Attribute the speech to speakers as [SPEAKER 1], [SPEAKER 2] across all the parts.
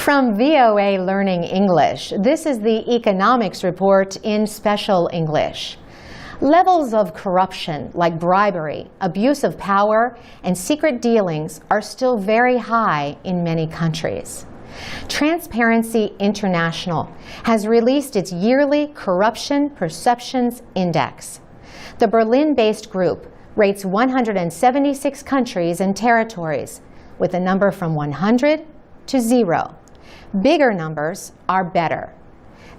[SPEAKER 1] From VOA Learning English, this is the Economics Report in Special English. Levels of corruption like bribery, abuse of power, and secret dealings are still very high in many countries. Transparency International has released its yearly Corruption Perceptions Index. The Berlin-based group rates 176 countries and territories with a number from 100 to 0. Bigger numbers are better.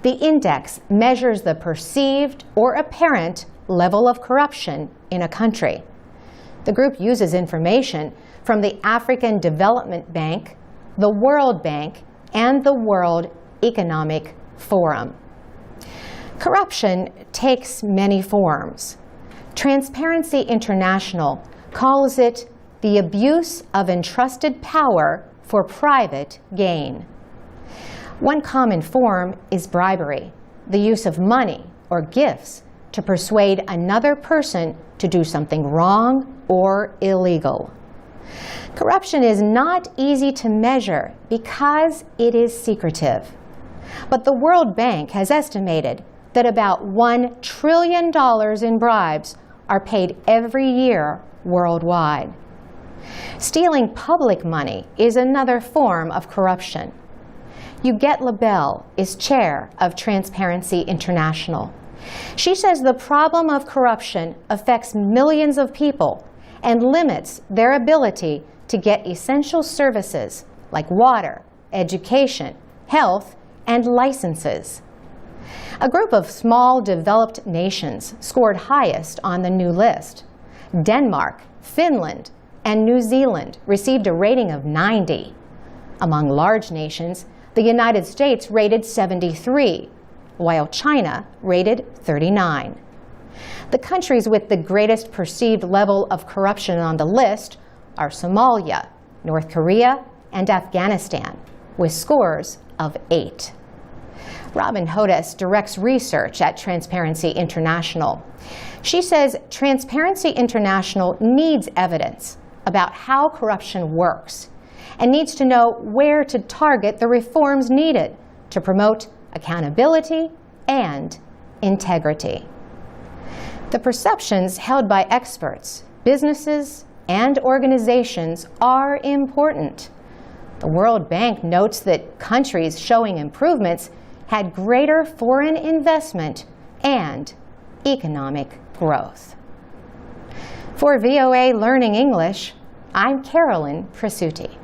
[SPEAKER 1] The index measures the perceived or apparent level of corruption in a country. The group uses information from the African Development Bank, the World Bank, and the World Economic Forum. Corruption takes many forms. Transparency International calls it the abuse of entrusted power for private gain. One common form is bribery, the use of money or gifts to persuade another person to do something wrong or illegal. Corruption is not easy to measure because it is secretive. But the World Bank has estimated that about $1 trillion in bribes are paid every year worldwide. Stealing public money is another form of corruption. Huguette Lebel is chair of Transparency International. She says the problem of corruption affects millions of people and limits their ability to get essential services like water, education, health, and licenses. A group of small developed nations scored highest on the new list. Denmark, Finland, and New Zealand received a rating of 90. Among large nations, the United States rated 73, while China rated 39. The countries with the greatest perceived level of corruption on the list are Somalia, North Korea, and Afghanistan, with scores of 8. Robin Hodes directs research at Transparency International. She says Transparency International needs evidence about how corruption works and needs to know where to target the reforms needed to promote accountability and integrity. The perceptions held by experts, businesses, and organizations are important. The World Bank notes that countries showing improvements had greater foreign investment and economic growth. For VOA Learning English, I'm Carolyn Presutti.